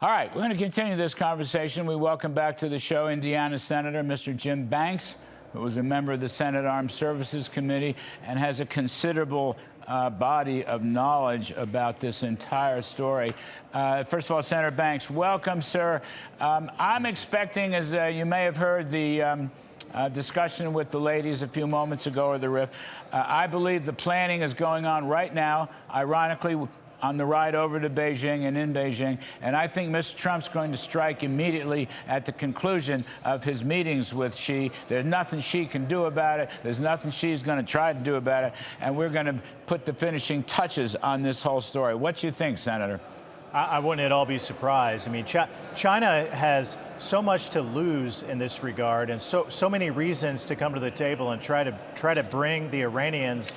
All right, we're going to continue this conversation. We welcome back to the show Indiana Senator Mr. Jim Banks, who was a member of the Senate Armed Services Committee and has a considerable body of knowledge about this entire story. First of all, Senator Banks, welcome, sir. I'm expecting, as you may have heard, the discussion with the ladies a few moments ago, or the riff. I believe the planning is going on right now, ironically, on the ride over to Beijing and in Beijing. And I think Mr. Trump's going to strike immediately at the conclusion of his meetings with Xi. There's nothing Xi can do about it. There's nothing Xi's going to try to do about it. And we're going to put the finishing touches on this whole story. What do you think, Senator? I wouldn't at all be surprised. I mean, China has so much to lose in this regard, and so many reasons to come to the table and try to bring the Iranians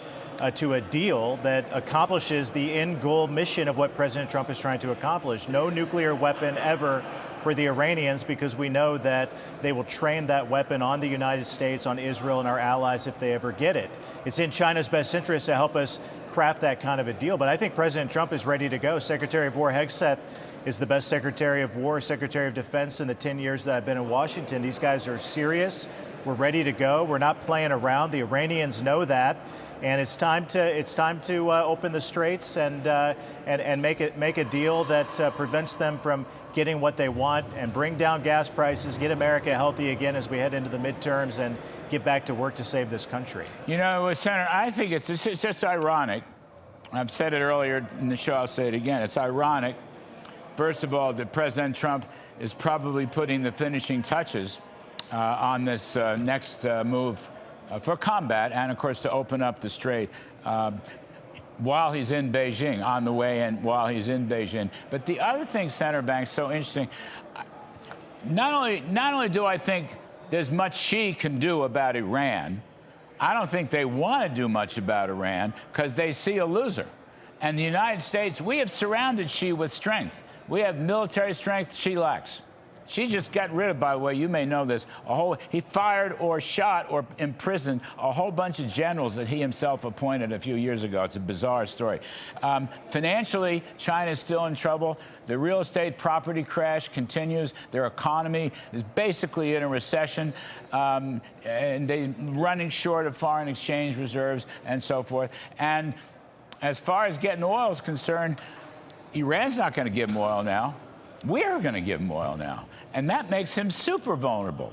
to a deal that accomplishes the end goal mission of what President Trump is trying to accomplish. No nuclear weapon ever for the Iranians, because we know that they will train that weapon on the United States, on Israel and our allies if they ever get it. It's in China's best interest to help us craft that kind of a deal. But I think President Trump is ready to go. Secretary of War Hegseth is the best Secretary of War, Secretary of Defense in the 10 years that I've been in Washington. These guys are serious. We're ready to go. We're not playing around. The Iranians know that. And it's time to open the straits and make a deal that prevents them from getting what they want and bring down gas prices, get America healthy again as we head into the midterms and get back to work to save this country. You know, Senator, I think it's just ironic. I've said it earlier in the show. I'll say it again. It's ironic, first of all, that President Trump is probably putting the finishing touches on this next move for combat, and of course to open up the strait while he's in Beijing, on the way in, while he's in Beijing. But the other thing, Senator Banks, so interesting, not only do I think there's much Xi can do about Iran, I don't think they want to do much about Iran because they see a loser. And the United States, we have surrounded Xi with strength. We have military strength Xi lacks. She just got rid of, by the way, you may know this, he fired or shot or imprisoned a whole bunch of generals that he himself appointed a few years ago. It's a bizarre story. Financially, China is still in trouble. The real estate property crash continues. Their economy is basically in a recession, and they're running short of foreign exchange reserves and so forth. And as far as getting oil is concerned, Iran's not going to give them oil now. We're going to give him oil now, and that makes him super vulnerable.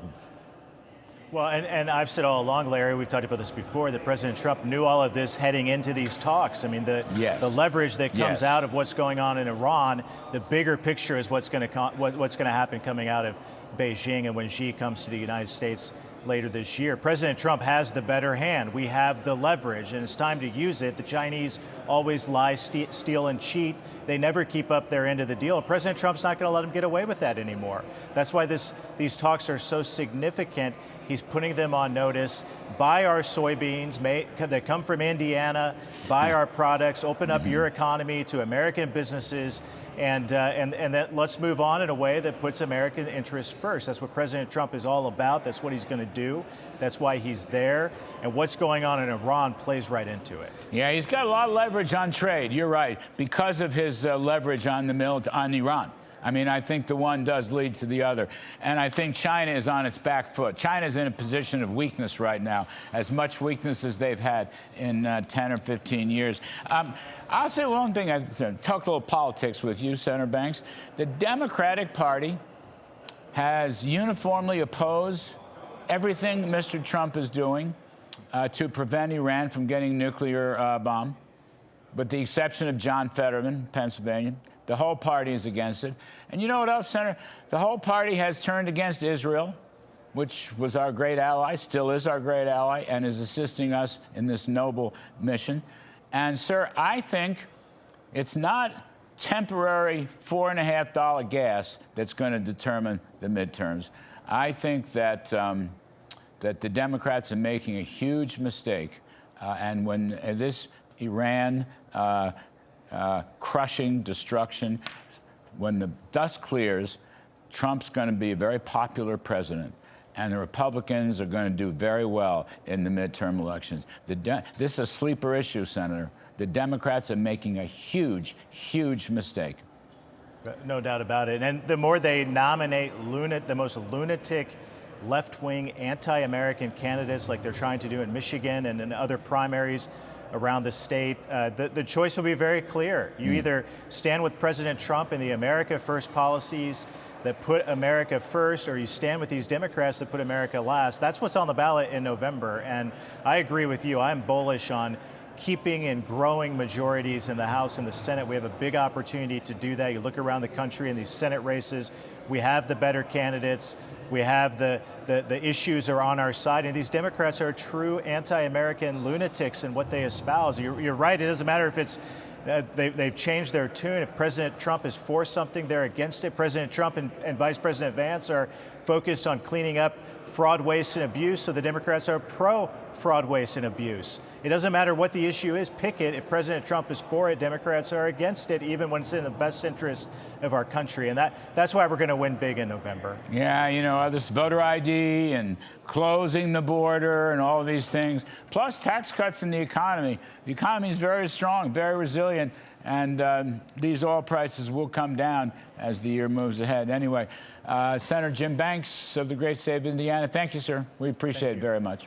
Well, and I've said all along, Larry, we've talked about this before, that President Trump knew all of this heading into these talks. I mean, the leverage that comes out of what's going on in Iran, the bigger picture is what's going to happen coming out of Beijing and when Xi comes to the United States later this year. President Trump has the better hand. We have the leverage, and it's time to use it. The Chinese always lie, steal, and cheat. They never keep up their end of the deal. President Trump's not going to let them get away with that anymore. That's why these talks are so significant. He's putting them on notice. Buy our soybeans that come from Indiana. Buy our products. Open up your economy to American businesses. And then let's move on in a way that puts American interests first. That's what President Trump is all about. That's what he's going to do. That's why he's there. And what's going on in Iran plays right into it. Yeah, he's got a lot of leverage on trade. You're right, because of his leverage on on Iran. I mean, I think the one does lead to the other. And I think China is on its back foot. China's in a position of weakness right now, as much weakness as they've had in 10 or 15 years. I'll say one thing. I talk a little politics with you, Senator Banks. The Democratic Party has uniformly opposed everything Mr. Trump is doing to prevent Iran from getting a nuclear bomb, with the exception of John Fetterman, Pennsylvania. The whole party is against it. And you know what else, Senator? The whole party has turned against Israel, which was our great ally, still is our great ally, and is assisting us in this noble mission. And, sir, I think it's not temporary $4.50 gas that's going to determine the midterms. I think that that the Democrats are making a huge mistake. And when this Iran crushing destruction, when the dust clears, Trump's going to be a very popular president, and the Republicans are going to do very well in the midterm elections. This is a sleeper issue, Senator. The Democrats are making a huge, huge mistake. No doubt about it. And the more they nominate the most lunatic left-wing anti-American candidates like they're trying to do in Michigan and in other primaries around the state, the choice will be very clear. You either stand with President Trump and the America First policies that put America first, or you stand with these Democrats that put America last. That's what's on the ballot in November. And I agree with you. I'm bullish on keeping and growing majorities in the House and the Senate. We have a big opportunity to do that. You look around the country in these Senate races, we have the better candidates. We have the issues are on our side, and these Democrats are true anti-American lunatics in what they espouse. You're right. It doesn't matter if it's they've changed their tune. If President Trump is for something, they're against it. President Trump and Vice President Vance are focused on cleaning up fraud, waste, and abuse, so the Democrats are pro-fraud, waste, and abuse. It doesn't matter what the issue is, pick it. If President Trump is for it, Democrats are against it, even when it's in the best interest of our country. And that's why we're going to win big in November. Yeah, you know, this voter ID and closing the border and all these things, plus tax cuts in the economy. The economy is very strong, very resilient, and these oil prices will come down as the year moves ahead. Anyway, Senator Jim Banks of the great state of Indiana, thank you, sir. We appreciate it very much.